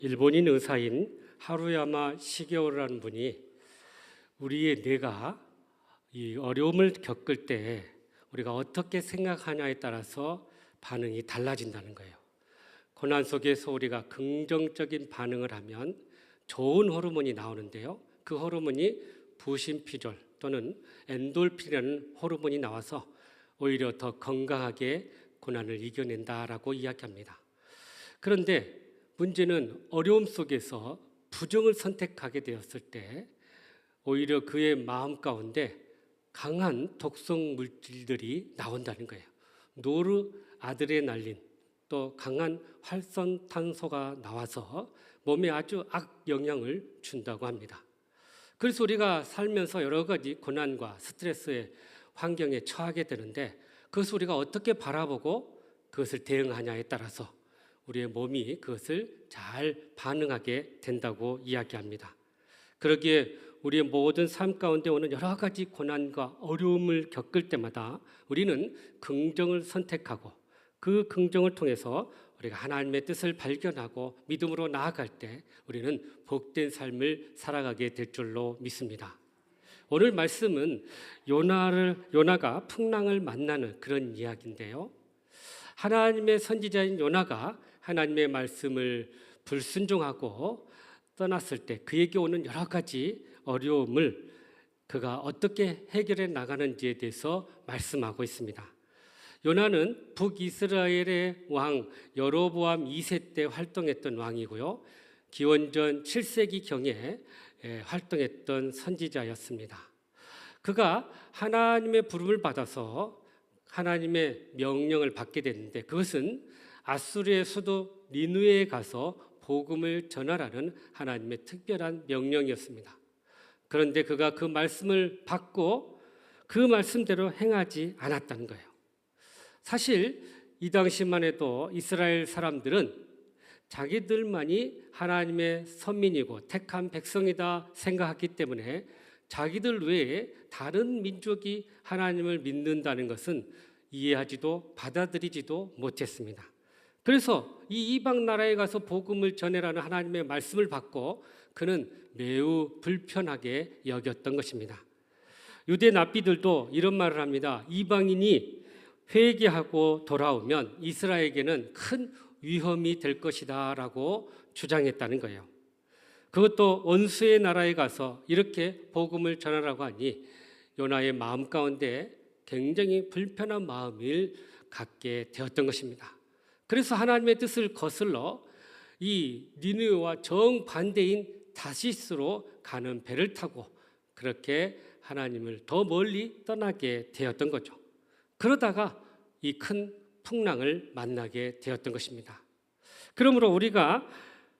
일본인 의사인 하루야마 시게오라는 분이 우리의 뇌가 이 어려움을 겪을 때 우리가 어떻게 생각하냐에 따라서 반응이 달라진다는 거예요. 고난 속에서 우리가 긍정적인 반응을 하면 좋은 호르몬이 나오는데요. 그 호르몬이 부심피졸 또는 엔돌핀이라는 호르몬이 나와서 오히려 더 건강하게 고난을 이겨낸다라고 이야기합니다. 그런데 문제는 어려움 속에서 부정을 선택하게 되었을 때 오히려 그의 마음 가운데 강한 독성 물질들이 나온다는 거예요. 노르아드레날린 또 강한 활성탄소가 나와서 몸에 아주 악영향을 준다고 합니다. 그래서 우리가 살면서 여러 가지 고난과 스트레스의 환경에 처하게 되는데 그것을 우리가 어떻게 바라보고 그것을 대응하냐에 따라서 우리의 몸이 그것을 잘 반응하게 된다고 이야기합니다. 그러기에 우리의 모든 삶 가운데 오는 여러 가지 고난과 어려움을 겪을 때마다 우리는 긍정을 선택하고 그 긍정을 통해서 우리가 하나님의 뜻을 발견하고 믿음으로 나아갈 때 우리는 복된 삶을 살아가게 될 줄로 믿습니다. 오늘 말씀은 요나가 풍랑을 만나는 그런 이야기인데요. 하나님의 선지자인 요나가 하나님의 말씀을 불순종하고 떠났을 때 그에게 오는 여러 가지 어려움을 그가 어떻게 해결해 나가는지에 대해서 말씀하고 있습니다. 요나는 북이스라엘의 왕 여로보암 2세 때 활동했던 왕이고요. 기원전 7세기경에 활동했던 선지자였습니다. 그가 하나님의 부름을 받아서 하나님의 명령을 받게 됐는데 그것은 아수르의 수도 니느웨에 가서 복음을 전하라는 하나님의 특별한 명령이었습니다. 그런데 그가 그 말씀을 받고 그 말씀대로 행하지 않았다는 거예요. 사실 이 당시만 해도 이스라엘 사람들은 자기들만이 하나님의 선민이고 택한 백성이다 생각했기 때문에 자기들 외에 다른 민족이 하나님을 믿는다는 것은 이해하지도 받아들이지도 못했습니다. 그래서 이 이방 나라에 가서 복음을 전해라는 하나님의 말씀을 받고 그는 매우 불편하게 여겼던 것입니다. 유대 납비들도 이런 말을 합니다. 이방인이 회개하고 돌아오면 이스라엘에게는 큰 위험이 될 것이다 라고 주장했다는 거예요. 그것도 원수의 나라에 가서 이렇게 복음을 전하라고 하니 요나의 마음 가운데 굉장히 불편한 마음을 갖게 되었던 것입니다. 그래서 하나님의 뜻을 거슬러 이 니느웨와 정반대인 다시스로 가는 배를 타고 그렇게 하나님을 더 멀리 떠나게 되었던 거죠. 그러다가 이 큰 풍랑을 만나게 되었던 것입니다. 그러므로 우리가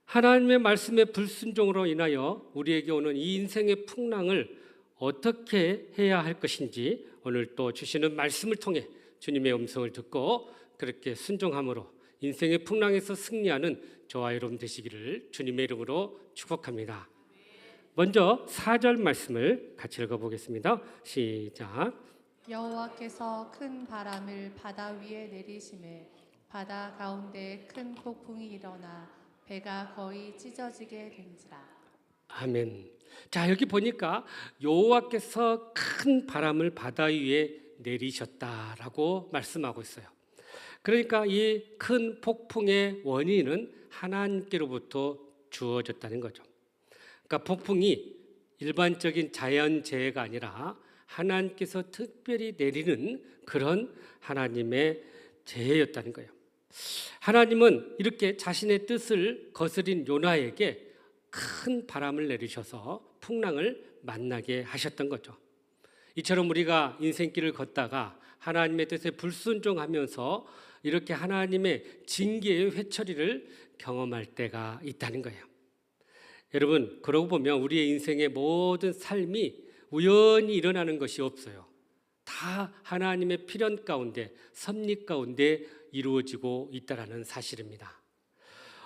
하나님의 말씀의 불순종으로 인하여 우리에게 오는 이 인생의 풍랑을 어떻게 해야 할 것인지 오늘 또 주시는 말씀을 통해 주님의 음성을 듣고 그렇게 순종함으로 인생의 풍랑에서 승리하는 저와 여러분 되시기를 주님의 이름으로 축복합니다. 먼저 4절 말씀을 같이 읽어보겠습니다. 시작. 여호와께서 큰 바람을 바다 위에 내리심에 바다 가운데 큰 폭풍이 일어나 배가 거의 찢어지게 된지라. 아멘. 자, 여기 보니까 여호와께서 큰 바람을 바다 위에 내리셨다라고 말씀하고 있어요. 그러니까 이 큰 폭풍의 원인은 하나님께로부터 주어졌다는 거죠. 그러니까 폭풍이 일반적인 자연재해가 아니라 하나님께서 특별히 내리는 그런 하나님의 재해였다는 거예요. 하나님은 이렇게 자신의 뜻을 거스린 요나에게 큰 바람을 내리셔서 풍랑을 만나게 하셨던 거죠. 이처럼 우리가 인생길을 걷다가 하나님의 뜻에 불순종하면서 이렇게 하나님의 징계의 회초리를 경험할 때가 있다는 거예요. 여러분, 그러고 보면 우리의 인생의 모든 삶이 우연히 일어나는 것이 없어요. 다 하나님의 필연 가운데, 섭리 가운데 이루어지고 있다는 사실입니다.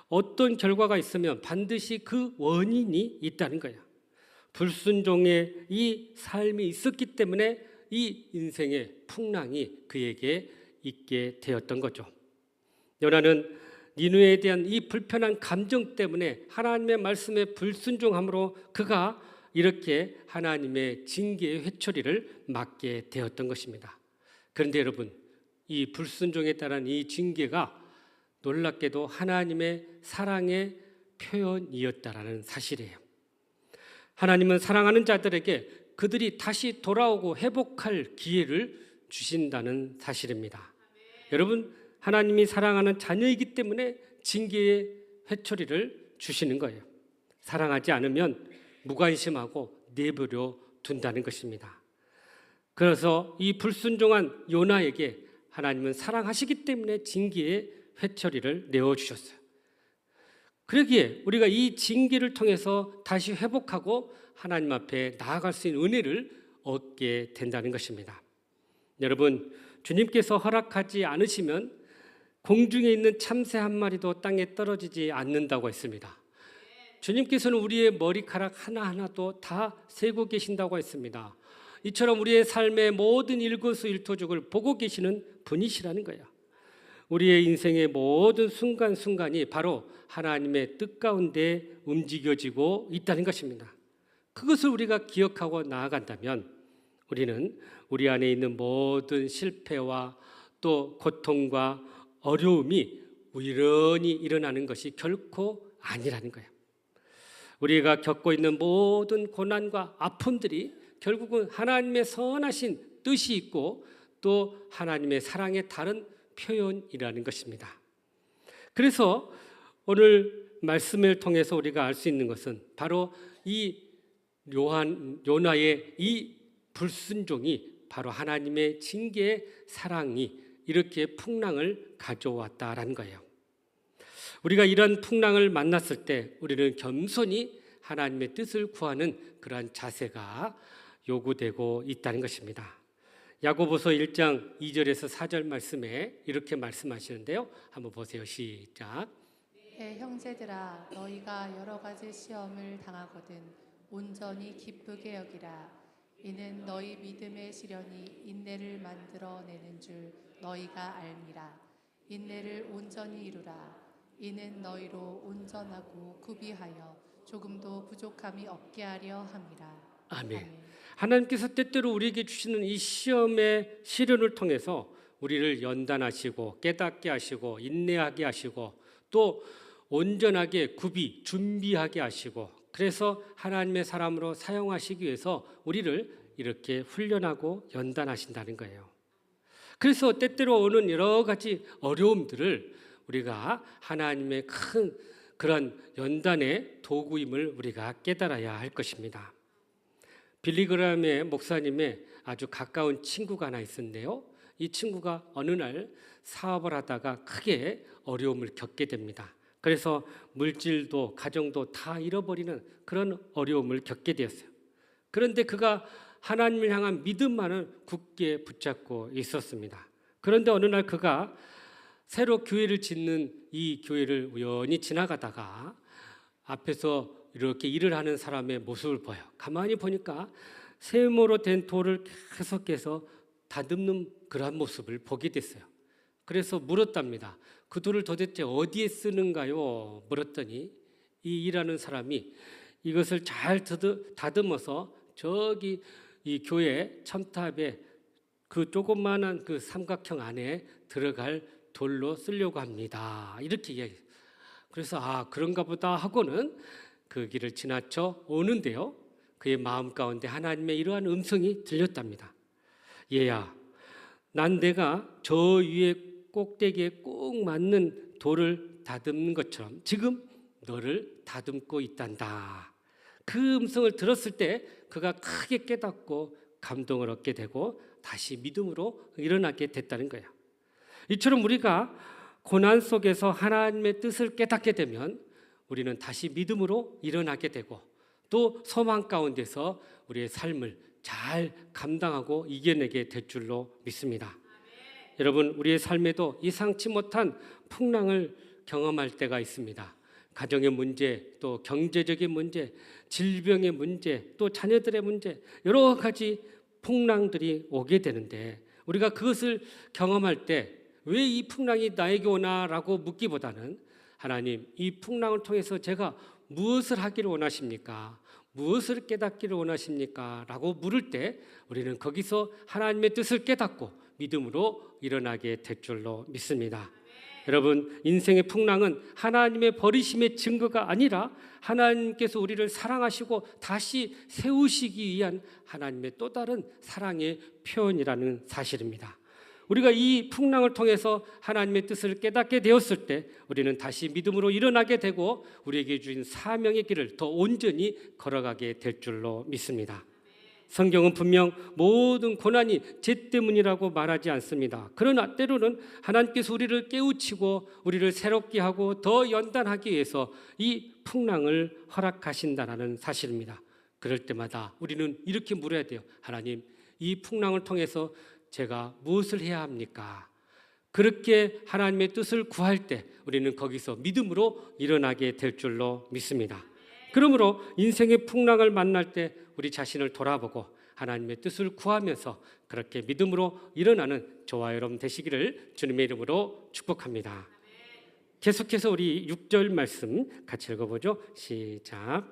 어떤 결과가 있으면 반드시 그 원인이 있다는 거예요. 불순종의 이 삶이 있었기 때문에 이 인생의 풍랑이 그에게 있게 되었던 거죠. 요나는 니느웨에 대한 이 불편한 감정 때문에 하나님의 말씀에 불순종함으로 그가 이렇게 하나님의 징계의 회초리를 맞게 되었던 것입니다. 그런데 여러분, 이 불순종에 따른 이 징계가 놀랍게도 하나님의 사랑의 표현이었다라는 사실이에요. 하나님은 사랑하는 자들에게 그들이 다시 돌아오고 회복할 기회를 주신다는 사실입니다. 여러분, 하나님이 사랑하는 자녀이기 때문에 징계의 회초리를 주시는 거예요. 사랑하지 않으면 무관심하고 내버려 둔다는 것입니다. 그래서 이 불순종한 요나에게 하나님은 사랑하시기 때문에 징계의 회초리를 내어주셨어요. 그러기에 우리가 이 징계를 통해서 다시 회복하고 하나님 앞에 나아갈 수 있는 은혜를 얻게 된다는 것입니다. 여러분, 주님께서 허락하지 않으시면 공중에 있는 참새 한 마리도 땅에 떨어지지 않는다고 했습니다. 주님께서는 우리의 머리카락 하나하나도 다 세고 계신다고 했습니다. 이처럼 우리의 삶의 모든 일거수일투족을 보고 계시는 분이시라는 거예요. 우리의 인생의 모든 순간순간이 바로 하나님의 뜻 가운데 움직여지고 있다는 것입니다. 그것을 우리가 기억하고 나아간다면 우리는 우리 안에 있는 모든 실패와 또 고통과 어려움이 우연히 일어나는 것이 결코 아니라는 거예요. 우리가 겪고 있는 모든 고난과 아픔들이 결국은 하나님의 선하신 뜻이 있고 또 하나님의 사랑의 다른 표현이라는 것입니다. 그래서 오늘 말씀을 통해서 우리가 알 수 있는 것은 바로 이 요나의 이 불순종이 바로 하나님의 징계의 사랑이 이렇게 풍랑을 가져왔다라는 거예요. 우리가 이런 풍랑을 만났을 때 우리는 겸손히 하나님의 뜻을 구하는 그러한 자세가 요구되고 있다는 것입니다. 야고보서 1장 2절에서 4절 말씀에 이렇게 말씀하시는데요. 한번 보세요. 시작. 내 형제들아, 너희가 여러 가지 시험을 당하거든 온전히 기쁘게 여기라. 이는 너희 믿음의 시련이 인내를 만들어내는 줄 너희가 알미라. 인내를 온전히 이루라. 이는 너희로 온전하고 구비하여 조금도 부족함이 없게 하려 함이라. 아멘. 하나님께서 때때로 우리에게 주시는 이 시험의 시련을 통해서 우리를 연단하시고 깨닫게 하시고 인내하게 하시고 또 온전하게 준비하게 하시고 그래서 하나님의 사람으로 사용하시기 위해서 우리를 이렇게 훈련하고 연단하신다는 거예요. 그래서 때때로 오는 여러 가지 어려움들을 우리가 하나님의 큰 그런 연단의 도구임을 우리가 깨달아야 할 것입니다. 빌리그람의 목사님의 아주 가까운 친구가 하나 있었는데요. 이 친구가 어느 날 사업을 하다가 크게 어려움을 겪게 됩니다. 그래서 물질도 가정도 다 잃어버리는 그런 어려움을 겪게 되었어요. 그런데 그가 하나님을 향한 믿음만을 굳게 붙잡고 있었습니다. 그런데 어느 날 그가 새로 교회를 짓는 이 교회를 우연히 지나가다가 앞에서 이렇게 일을 하는 사람의 모습을 봐요. 가만히 보니까 세모로 된 돌을 계속해서 다듬는 그런 모습을 보게 됐어요. 그래서 물었답니다. 그 돌을 도대체 어디에 쓰는가요? 물었더니 이 일하는 사람이 이것을 잘 다듬어서 저기 이 교회 첨탑에 그 조그마한 그 삼각형 안에 들어갈 돌로 쓰려고 합니다. 이렇게 이야기해요. 그래서 그런가 보다 하고는 그 길을 지나쳐 오는데요. 그의 마음 가운데 하나님의 이러한 음성이 들렸답니다. 얘야, 난 내가 저 위에 꼭대기에 꼭 맞는 돌을 다듬는 것처럼 지금 너를 다듬고 있단다. 그 음성을 들었을 때 그가 크게 깨닫고 감동을 얻게 되고 다시 믿음으로 일어나게 됐다는 거예요. 이처럼 우리가 고난 속에서 하나님의 뜻을 깨닫게 되면 우리는 다시 믿음으로 일어나게 되고 또 소망 가운데서 우리의 삶을 잘 감당하고 이겨내게 될 줄로 믿습니다. 여러분, 우리의 삶에도 예상치 못한 풍랑을 경험할 때가 있습니다. 가정의 문제, 또 경제적인 문제, 질병의 문제, 또 자녀들의 문제, 여러 가지 풍랑들이 오게 되는데 우리가 그것을 경험할 때 왜 이 풍랑이 나에게 오나라고 묻기보다는 하나님, 이 풍랑을 통해서 제가 무엇을 하기를 원하십니까? 무엇을 깨닫기를 원하십니까? 라고 물을 때 우리는 거기서 하나님의 뜻을 깨닫고 믿음으로 일어나게 될 줄로 믿습니다. 여러분, 인생의 풍랑은 하나님의 버리심의 증거가 아니라 하나님께서 우리를 사랑하시고 다시 세우시기 위한 하나님의 또 다른 사랑의 표현이라는 사실입니다. 우리가 이 풍랑을 통해서 하나님의 뜻을 깨닫게 되었을 때 우리는 다시 믿음으로 일어나게 되고 우리에게 주신 사명의 길을 더 온전히 걸어가게 될 줄로 믿습니다. 성경은 분명 모든 고난이 죄 때문이라고 말하지 않습니다. 그러나 때로는 하나님께서 우리를 깨우치고 우리를 새롭게 하고 더 연단하기 위해서 이 풍랑을 허락하신다는 사실입니다. 그럴 때마다 우리는 이렇게 물어야 돼요. 하나님, 이 풍랑을 통해서 제가 무엇을 해야 합니까? 그렇게 하나님의 뜻을 구할 때 우리는 거기서 믿음으로 일어나게 될 줄로 믿습니다. 그러므로 인생의 풍랑을 만날 때 우리 자신을 돌아보고 하나님의 뜻을 구하면서 그렇게 믿음으로 일어나는 저와 여러분 되시기를 주님의 이름으로 축복합니다. 계속해서 우리 6절 말씀 같이 읽어보죠. 시작.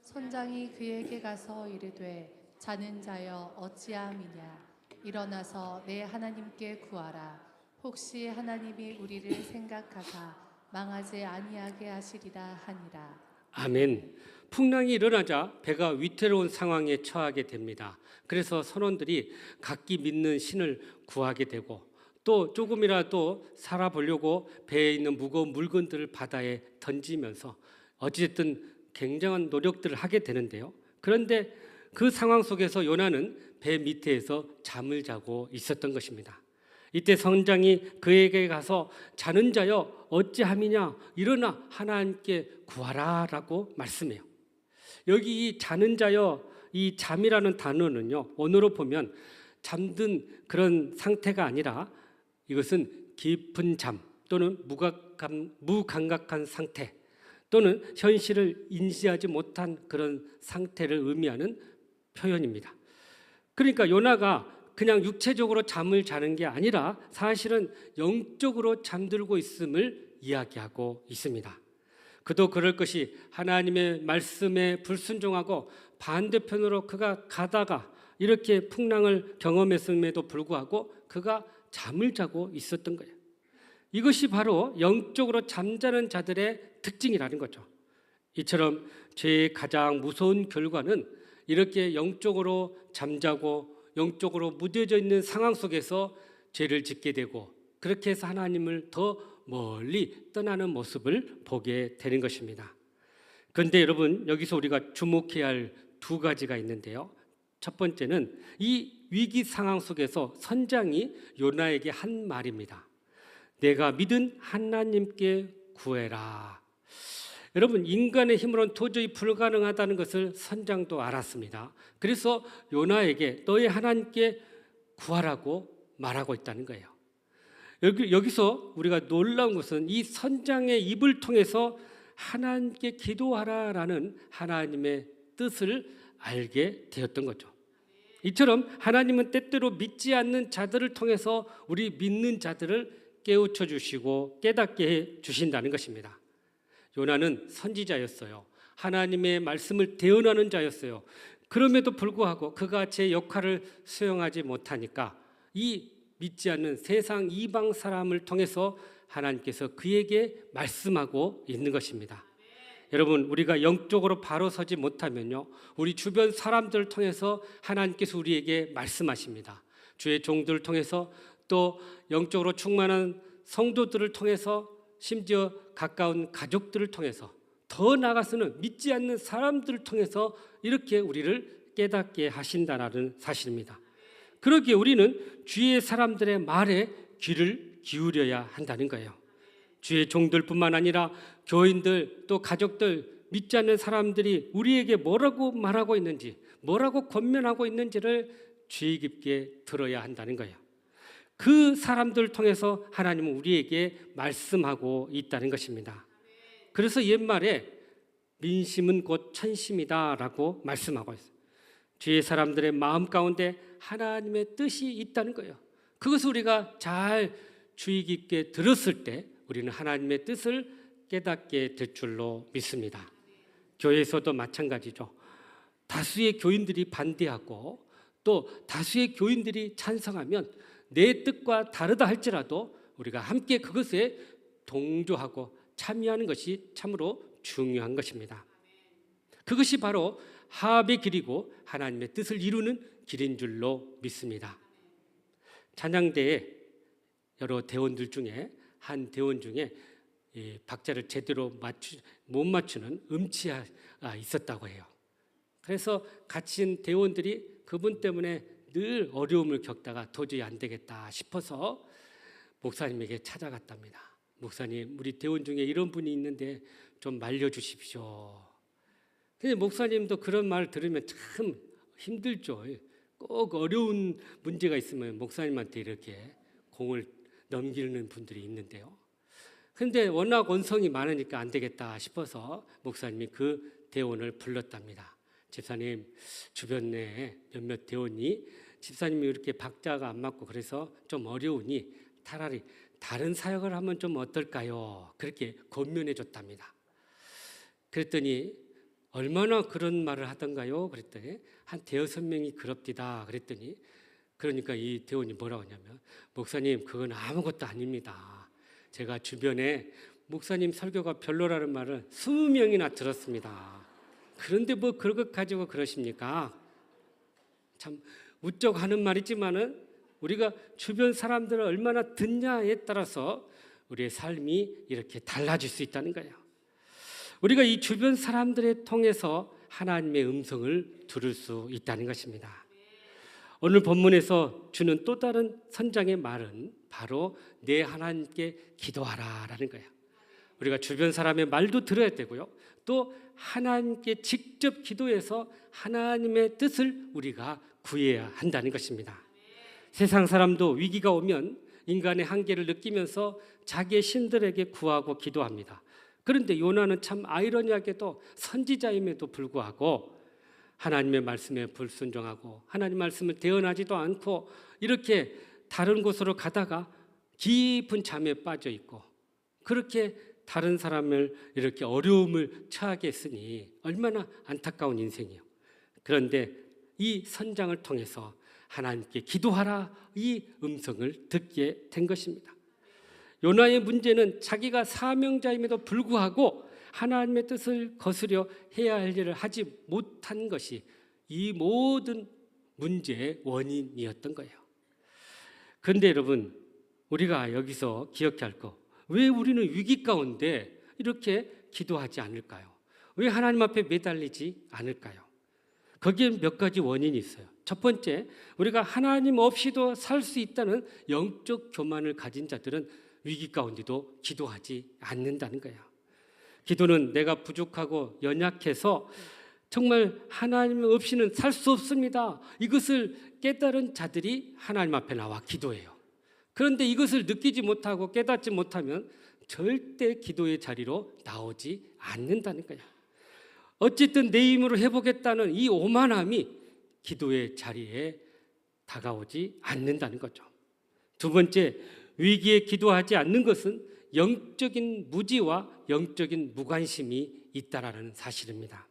선장이 그에게 가서 이르되 자는 자여 어찌함이냐 일어나서 내 하나님께 구하라. 혹시 하나님이 우리를 생각하사 망하지 아니하게 하시리라 하니라. 아멘. 풍랑이 일어나자 배가 위태로운 상황에 처하게 됩니다. 그래서 선원들이 각기 믿는 신을 구하게 되고 또 조금이라도 살아보려고 배에 있는 무거운 물건들을 바다에 던지면서 어찌됐든 굉장한 노력들을 하게 되는데요. 그런데 그 상황 속에서 요나는 배 밑에서 잠을 자고 있었던 것입니다. 이때 선장이 그에게 가서 자는 자여 어찌함이냐 일어나 하나님께 구하라 라고 말씀해요. 여기 이 자는 자여, 이 잠이라는 단어는요, 원어로 보면 잠든 그런 상태가 아니라 이것은 깊은 잠 또는 무감각한 상태 또는 현실을 인지하지 못한 그런 상태를 의미하는 표현입니다. 그러니까 요나가 그냥 육체적으로 잠을 자는 게 아니라 사실은 영적으로 잠들고 있음을 이야기하고 있습니다. 그도 그럴 것이 하나님의 말씀에 불순종하고 반대편으로 그가 가다가 이렇게 풍랑을 경험했음에도 불구하고 그가 잠을 자고 있었던 거예요. 이것이 바로 영적으로 잠자는 자들의 특징이라는 거죠. 이처럼 죄의 가장 무서운 결과는 이렇게 영적으로 잠자고 영적으로 무뎌져 있는 상황 속에서 죄를 짓게 되고 그렇게 해서 하나님을 더 멀리 떠나는 모습을 보게 되는 것입니다. 그런데 여러분, 여기서 우리가 주목해야 할 두 가지가 있는데요. 첫 번째는 이 위기 상황 속에서 선장이 요나에게 한 말입니다. 내가 믿은 하나님께 구해라. 여러분, 인간의 힘으로는 도저히 불가능하다는 것을 선장도 알았습니다. 그래서 요나에게 너의 하나님께 구하라고 말하고 있다는 거예요. 여기서 우리가 놀라운 것은 이 선장의 입을 통해서 하나님께 기도하라라는 하나님의 뜻을 알게 되었던 거죠. 이처럼 하나님은 때때로 믿지 않는 자들을 통해서 우리 믿는 자들을 깨우쳐 주시고 깨닫게 해 주신다는 것입니다. 요나는 선지자였어요. 하나님의 말씀을 대언하는 자였어요. 그럼에도 불구하고 그가 제 역할을 수행하지 못하니까 이 믿지 않는 세상 이방 사람을 통해서 하나님께서 그에게 말씀하고 있는 것입니다. 여러분, 우리가 영적으로 바로 서지 못하면요, 우리 주변 사람들을 통해서 하나님께서 우리에게 말씀하십니다. 주의 종들을 통해서 또 영적으로 충만한 성도들을 통해서 심지어 가까운 가족들을 통해서 더 나아가서는 믿지 않는 사람들을 통해서 이렇게 우리를 깨닫게 하신다는 사실입니다. 그러기에 우리는 주의 사람들의 말에 귀를 기울여야 한다는 거예요. 주의 종들뿐만 아니라 교인들 또 가족들 믿지 않는 사람들이 우리에게 뭐라고 말하고 있는지 뭐라고 권면하고 있는지를 주의 깊게 들어야 한다는 거예요. 그 사람들을 통해서 하나님은 우리에게 말씀하고 있다는 것입니다. 그래서 옛말에 민심은 곧 천심이다라고 말씀하고 있어요. 주의 사람들의 마음 가운데 하나님의 뜻이 있다는 거예요. 그것을 우리가 잘 주의 깊게 들었을 때 우리는 하나님의 뜻을 깨닫게 될 줄로 믿습니다. 교회에서도 마찬가지죠. 다수의 교인들이 반대하고 또 다수의 교인들이 찬성하면 내 뜻과 다르다 할지라도 우리가 함께 그것에 동조하고 참여하는 것이 참으로 중요한 것입니다. 그것이 바로 화합의 길이고 하나님의 뜻을 이루는 길인 줄로 믿습니다. 찬양대에 여러 대원들 중에 한 대원 중에 이 박자를 제대로 못 맞추는 음치가 있었다고 해요. 그래서 갇힌 대원들이 그분 때문에 늘 어려움을 겪다가 도저히 안 되겠다 싶어서 목사님에게 찾아갔답니다. 목사님, 우리 대원 중에 이런 분이 있는데 좀 말려주십시오. 근데 목사님도 그런 말 들으면 참 힘들죠. 꼭 어려운 문제가 있으면 목사님한테 이렇게 공을 넘기는 분들이 있는데요. 근데 워낙 원성이 많으니까 안 되겠다 싶어서 목사님이 그 대원을 불렀답니다. 집사님, 주변 내에 몇몇 대원이 집사님이 이렇게 박자가 안 맞고 그래서 좀 어려우니 차라리 다른 사역을 하면 좀 어떨까요? 그렇게 권면해 줬답니다. 그랬더니 얼마나 그런 말을 하던가요? 그랬더니 한 대여섯 명이 그럽디다. 그랬더니 그러니까 이 대원이 뭐라고 하냐면 목사님, 그건 아무것도 아닙니다. 제가 주변에 목사님 설교가 별로라는 말을 20명이나 들었습니다. 그런데 뭐 그런 것 가지고 그러십니까? 참 우쩍하는 말이지만은 우리가 주변 사람들을 얼마나 듣냐에 따라서 우리의 삶이 이렇게 달라질 수 있다는 거예요. 우리가 이 주변 사람들을 통해서 하나님의 음성을 들을 수 있다는 것입니다. 오늘 본문에서 주는 또 다른 선장의 말은 바로 내 하나님께 기도하라라는 거예요. 우리가 주변 사람의 말도 들어야 되고요. 또 하나님께 직접 기도해서 하나님의 뜻을 우리가 구해야 한다는 것입니다. 세상 사람도 위기가 오면 인간의 한계를 느끼면서 자기의 신들에게 구하고 기도합니다. 그런데 요나는 참 아이러니하게도 선지자임에도 불구하고 하나님의 말씀에 불순종하고 하나님 말씀을 대언하지도 않고 이렇게 다른 곳으로 가다가 깊은 잠에 빠져 있고 그렇게 다른 사람을 이렇게 어려움을 처하게 했으니 얼마나 안타까운 인생이에요. 그런데 이 선장을 통해서 하나님께 기도하라 이 음성을 듣게 된 것입니다. 요나의 문제는 자기가 사명자임에도 불구하고 하나님의 뜻을 거스려 해야 할 일을 하지 못한 것이 이 모든 문제의 원인이었던 거예요. 그런데 여러분, 우리가 여기서 기억해야 할 거, 왜 우리는 위기 가운데 이렇게 기도하지 않을까요? 왜 하나님 앞에 매달리지 않을까요? 거기에 몇 가지 원인이 있어요. 첫 번째, 우리가 하나님 없이도 살 수 있다는 영적 교만을 가진 자들은 위기 가운데도 기도하지 않는다는 거예요. 기도는 내가 부족하고 연약해서 정말 하나님 없이는 살 수 없습니다. 이것을 깨달은 자들이 하나님 앞에 나와 기도해요. 그런데 이것을 느끼지 못하고 깨닫지 못하면 절대 기도의 자리로 나오지 않는다는 거예요. 어쨌든 내 힘으로 해보겠다는 이 오만함이 기도의 자리에 다가오지 않는다는 거죠. 두 번째, 위기에 기도하지 않는 것은 영적인 무지와 영적인 무관심이 있다라는 사실입니다.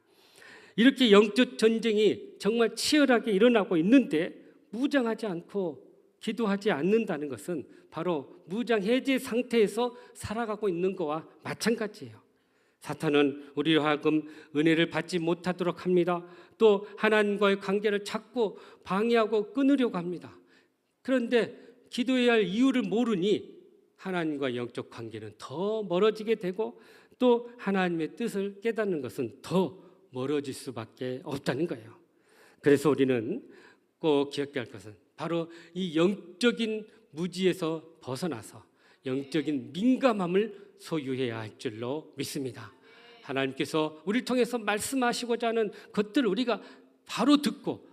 이렇게 영적 전쟁이 정말 치열하게 일어나고 있는데 무장하지 않고 기도하지 않는다는 것은 바로 무장 해제 상태에서 살아가고 있는 것과 마찬가지예요. 사탄은 우리로 하여금 은혜를 받지 못하도록 합니다. 또 하나님과의 관계를 자꾸 방해하고 끊으려고 합니다. 그런데 기도해야 할 이유를 모르니 하나님과 영적 관계는 더 멀어지게 되고 또 하나님의 뜻을 깨닫는 것은 더 멀어질 수밖에 없다는 거예요. 그래서 우리는 꼭 기억해야 할 것은 바로 이 영적인 무지에서 벗어나서 영적인 민감함을 소유해야 할 줄로 믿습니다. 하나님께서 우리를 통해서 말씀하시고자 하는 것들을 우리가 바로 듣고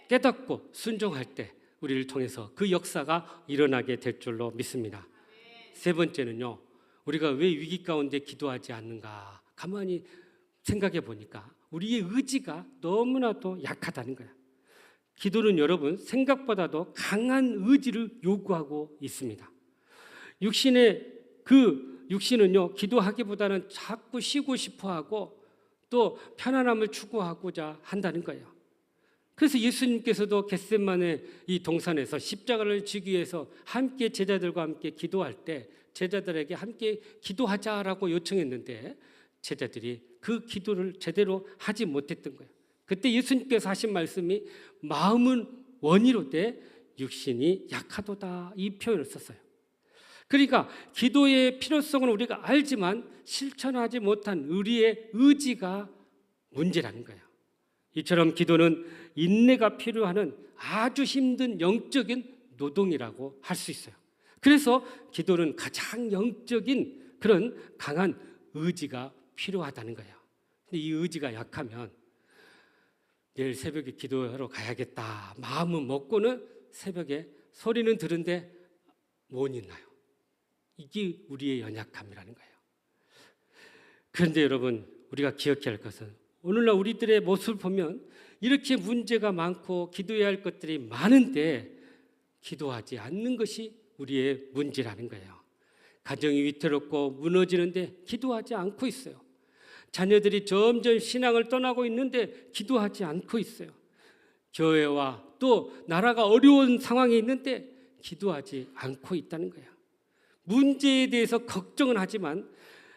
깨닫고 순종할 때 우리를 통해서 그 역사가 일어나게 될 줄로 믿습니다. 세 번째는요, 우리가 왜 위기 가운데 기도하지 않는가 가만히 생각해 보니까 우리의 의지가 너무나도 약하다는 거야. 기도는 여러분 생각보다도 강한 의지를 요구하고 있습니다. 육신의 그 육신은요, 기도하기보다는 자꾸 쉬고 싶어하고 또 편안함을 추구하고자 한다는 거예요. 그래서 예수님께서도 겟세마네 이 동산에서 십자가를 지기 위해서 함께 제자들과 함께 기도할 때 제자들에게 함께 기도하자라고 요청했는데 제자들이 그 기도를 제대로 하지 못했던 거예요. 그때 예수님께서 하신 말씀이 마음은 원이로되 육신이 약하도다, 이 표현을 썼어요. 그러니까 기도의 필요성은 우리가 알지만 실천하지 못한 우리의 의지가 문제라는 거예요. 이처럼 기도는 인내가 필요한 아주 힘든 영적인 노동이라고 할 수 있어요. 그래서 기도는 가장 영적인 그런 강한 의지가 필요하다는 거예요. 근데 이 의지가 약하면 내일 새벽에 기도하러 가야겠다 마음은 먹고는 새벽에 소리는 들은데 못 있나요? 이게 우리의 연약함이라는 거예요. 그런데 여러분, 우리가 기억해야 할 것은 오늘날 우리들의 모습을 보면 이렇게 문제가 많고 기도해야 할 것들이 많은데 기도하지 않는 것이 우리의 문제라는 거예요. 가정이 위태롭고 무너지는데 기도하지 않고 있어요. 자녀들이 점점 신앙을 떠나고 있는데 기도하지 않고 있어요. 교회와 또 나라가 어려운 상황에 있는데 기도하지 않고 있다는 거예요. 문제에 대해서 걱정은 하지만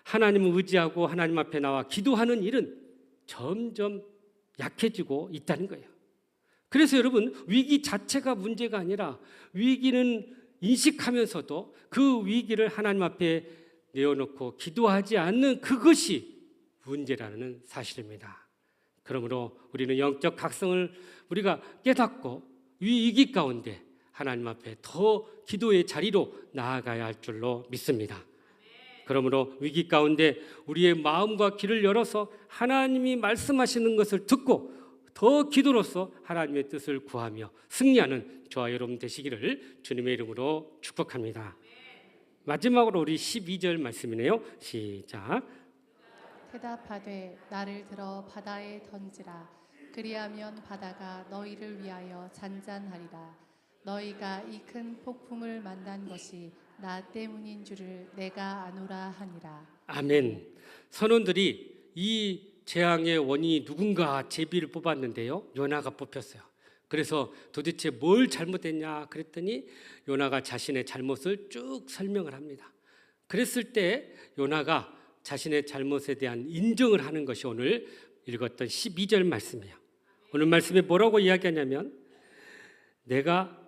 하나님을 의지하고 하나님 앞에 나와 기도하는 일은 점점 약해지고 있다는 거예요. 그래서 여러분, 위기 자체가 문제가 아니라 위기는 인식하면서도 그 위기를 하나님 앞에 내어놓고 기도하지 않는 그것이 문제라는 사실입니다. 그러므로 우리는 영적 각성을 우리가 깨닫고 위기 가운데 하나님 앞에 더 기도의 자리로 나아가야 할 줄로 믿습니다. 그러므로 위기 가운데 우리의 마음과 귀를 열어서 하나님이 말씀하시는 것을 듣고 더 기도로서 하나님의 뜻을 구하며 승리하는 저와 여러분 되시기를 주님의 이름으로 축복합니다. 마지막으로 우리 12절 말씀이네요. 시작. 대답하되 나를 들어 바다에 던지라. 그리하면 바다가 너희를 위하여 잔잔하리라. 너희가 이 큰 폭풍을 만난 것이 나 때문인 줄을 내가 아노라 하니라. 아멘. 선원들이 이 재앙의 원인이 누군가 제비를 뽑았는데요, 요나가 뽑혔어요. 그래서 도대체 뭘 잘못했냐 그랬더니 요나가 자신의 잘못을 쭉 설명을 합니다. 그랬을 때 요나가 자신의 잘못에 대한 인정을 하는 것이 오늘 읽었던 12절 말씀이에요. 오늘 말씀에 뭐라고 이야기하냐면 내가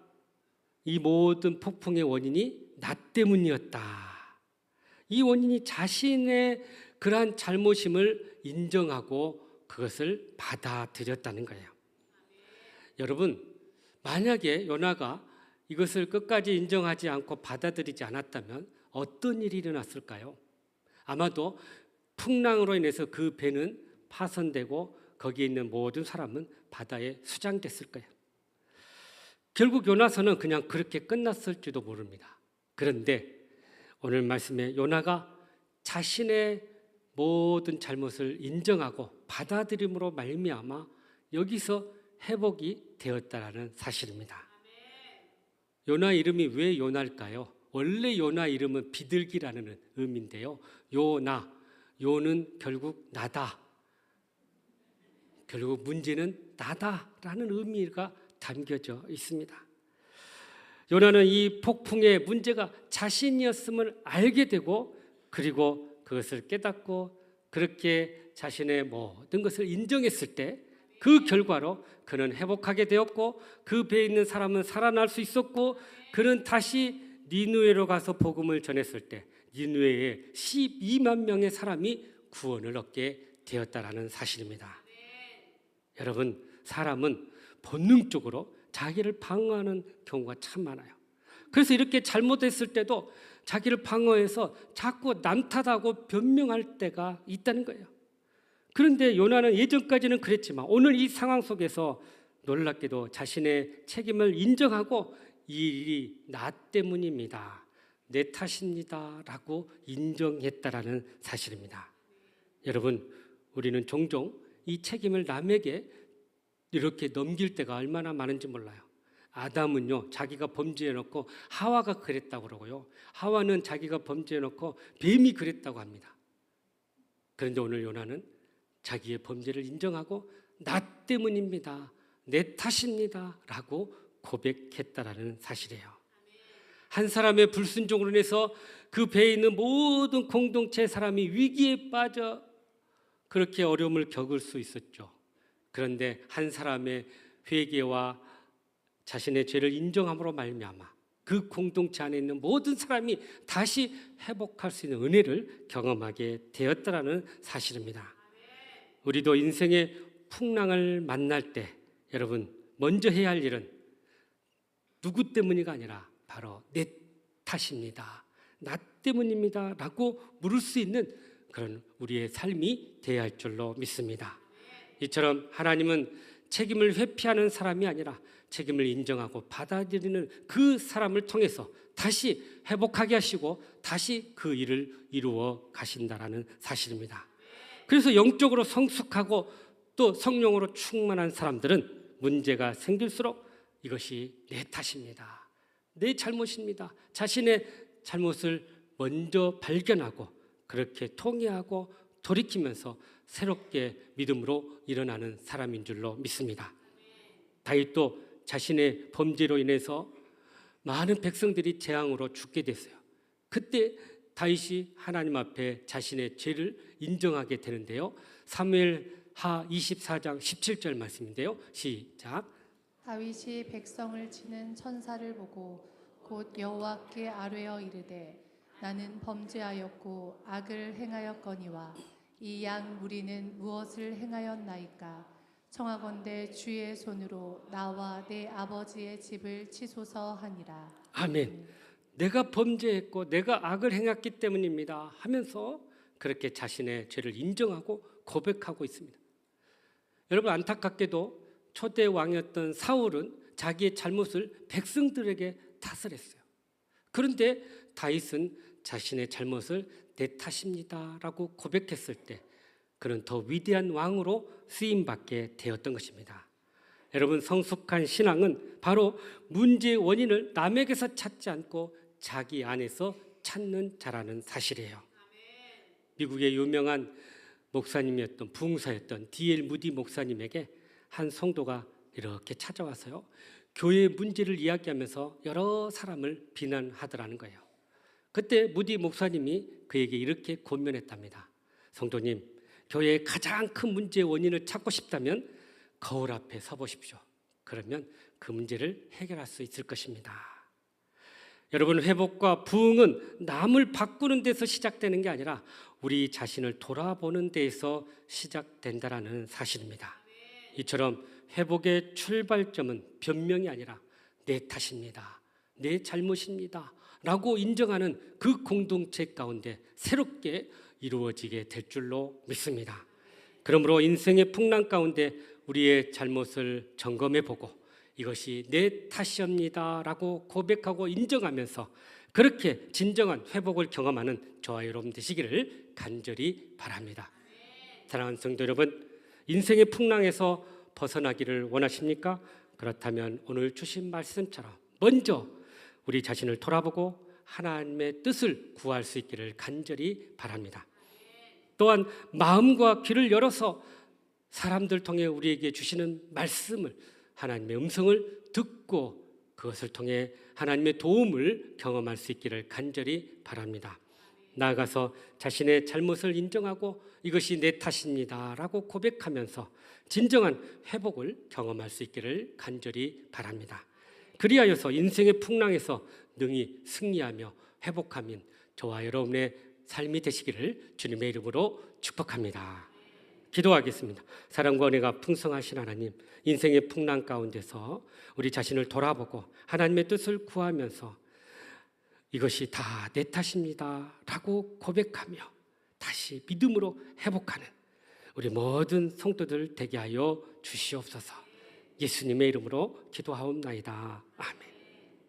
이 모든 폭풍의 원인이 나 때문이었다. 이 원인이 자신의 그러한 잘못임을 인정하고 그것을 받아들였다는 거예요. 여러분, 만약에 요나가 이것을 끝까지 인정하지 않고 받아들이지 않았다면 어떤 일이 일어났을까요? 아마도 풍랑으로 인해서 그 배는 파손되고 거기에 있는 모든 사람은 바다에 수장됐을 거예요. 결국 요나서는 그냥 그렇게 끝났을지도 모릅니다. 그런데 오늘 말씀에 요나가 자신의 모든 잘못을 인정하고 받아들임으로 말미암아 여기서 회복이 되었다라는 사실입니다. 요나 이름이 왜 요나일까요? 원래 요나 이름은 비둘기라는 의미인데요. 요나, 요는 결국 나다. 결국 문제는 나다라는 의미가 담겨져 있습니다. 요나는 이 폭풍의 문제가 자신이었음을 알게 되고 그리고 그것을 깨닫고 그렇게 자신의 모든 것을 인정했을 때 그 결과로 그는 회복하게 되었고 그 배에 있는 사람은 살아날 수 있었고 그는 다시 니느웨로 가서 복음을 전했을 때 니느웨에 12만 명의 사람이 구원을 얻게 되었다라는 사실입니다. 여러분, 사람은 본능적으로 자기를 방어하는 경우가 참 많아요. 그래서 이렇게 잘못했을 때도 자기를 방어해서 자꾸 남 탓하고 변명할 때가 있다는 거예요. 그런데 요나는 예전까지는 그랬지만 오늘 이 상황 속에서 놀랍게도 자신의 책임을 인정하고 이 일이 나 때문입니다, 내 탓입니다 라고 인정했다라는 사실입니다. 여러분, 우리는 종종 이 책임을 남에게 이렇게 넘길 때가 얼마나 많은지 몰라요. 아담은요 자기가 범죄해놓고 하와가 그랬다고 그러고요, 하와는 자기가 범죄해놓고 뱀이 그랬다고 합니다. 그런데 오늘 요나는 자기의 범죄를 인정하고 나 때문입니다, 내 탓입니다 라고 고백했다라는 사실이에요. 한 사람의 불순종으로 인해서 그 배에 있는 모든 공동체 사람이 위기에 빠져 그렇게 어려움을 겪을 수 있었죠. 그런데 한 사람의 회개와 자신의 죄를 인정함으로 말미암아 그 공동체 안에 있는 모든 사람이 다시 회복할 수 있는 은혜를 경험하게 되었다라는 사실입니다. 우리도 인생의 풍랑을 만날 때 여러분 먼저 해야 할 일은 누구 때문이가 아니라 바로 내 탓입니다, 나 때문입니다 라고 물을 수 있는 그런 우리의 삶이 되어야 할 줄로 믿습니다. 이처럼 하나님은 책임을 회피하는 사람이 아니라 책임을 인정하고 받아들이는 그 사람을 통해서 다시 회복하게 하시고 다시 그 일을 이루어 가신다라는 사실입니다. 그래서 영적으로 성숙하고 또 성령으로 충만한 사람들은 문제가 생길수록 이것이 내 탓입니다, 내 잘못입니다, 자신의 잘못을 먼저 발견하고 그렇게 통회하고 돌이키면서 새롭게 믿음으로 일어나는 사람인 줄로 믿습니다. 다윗도 자신의 범죄로 인해서 많은 백성들이 재앙으로 죽게 됐어요. 그때 다윗이 하나님 앞에 자신의 죄를 인정하게 되는데요, 사무엘하 24장 17절 말씀인데요, 시작. 다윗이 백성을 치는 천사를 보고 곧 여호와께 아뢰어 이르되 나는 범죄하였고 악을 행하였거니와 이 양 무리는 무엇을 행하였나이까? 청하건대 주의 손으로 나와 내 아버지의 집을 치소서 하니라. 아멘. 내가 범죄했고 내가 악을 행했기 때문입니다 하면서 그렇게 자신의 죄를 인정하고 고백하고 있습니다. 여러분, 안타깝게도 초대 왕이었던 사울은 자기의 잘못을 백성들에게 탓을 했어요. 그런데 다윗은 자신의 잘못을 내 탓입니다 라고 고백했을 때 그는 더 위대한 왕으로 쓰임받게 되었던 것입니다. 여러분, 성숙한 신앙은 바로 문제의 원인을 남에게서 찾지 않고 자기 안에서 찾는 자라는 사실이에요. 미국의 유명한 목사님이었던 부흥사였던 D.L. 무디 목사님에게 한 성도가 이렇게 찾아와서요, 교회의 문제를 이야기하면서 여러 사람을 비난하더라는 거예요. 그때 무디 목사님이 그에게 이렇게 권면했답니다. 성도님, 교회의 가장 큰 문제의 원인을 찾고 싶다면 거울 앞에 서보십시오. 그러면 그 문제를 해결할 수 있을 것입니다. 여러분, 회복과 부흥은 남을 바꾸는 데서 시작되는 게 아니라 우리 자신을 돌아보는 데에서 시작된다라는 사실입니다. 이처럼 회복의 출발점은 변명이 아니라 내 탓입니다, 내 잘못입니다 라고 인정하는 그 공동체 가운데 새롭게 이루어지게 될 줄로 믿습니다. 그러므로 인생의 풍랑 가운데 우리의 잘못을 점검해 보고 이것이 내 탓이옵니다 라고 고백하고 인정하면서 그렇게 진정한 회복을 경험하는 저와 여러분 되시기를 간절히 바랍니다. 사랑하는 성도 여러분, 인생의 풍랑에서 벗어나기를 원하십니까? 그렇다면 오늘 주신 말씀처럼 먼저 우리 자신을 돌아보고 하나님의 뜻을 구할 수 있기를 간절히 바랍니다. 또한 마음과 귀를 열어서 사람들 통해 우리에게 주시는 말씀을, 하나님의 음성을 듣고 그것을 통해 하나님의 도움을 경험할 수 있기를 간절히 바랍니다. 나아가서 자신의 잘못을 인정하고 이것이 내 탓입니다 라고 고백하면서 진정한 회복을 경험할 수 있기를 간절히 바랍니다. 그리하여서 인생의 풍랑에서 능히 승리하며 회복하는 저와 여러분의 삶이 되시기를 주님의 이름으로 축복합니다. 기도하겠습니다. 사랑과 은혜가 풍성하신 하나님, 인생의 풍랑 가운데서 우리 자신을 돌아보고 하나님의 뜻을 구하면서 이것이 다 내 탓입니다 라고 고백하며 다시 믿음으로 회복하는 우리 모든 성도들 되게 하여 주시옵소서. 예수님의 이름으로 기도하옵나이다. 아멘.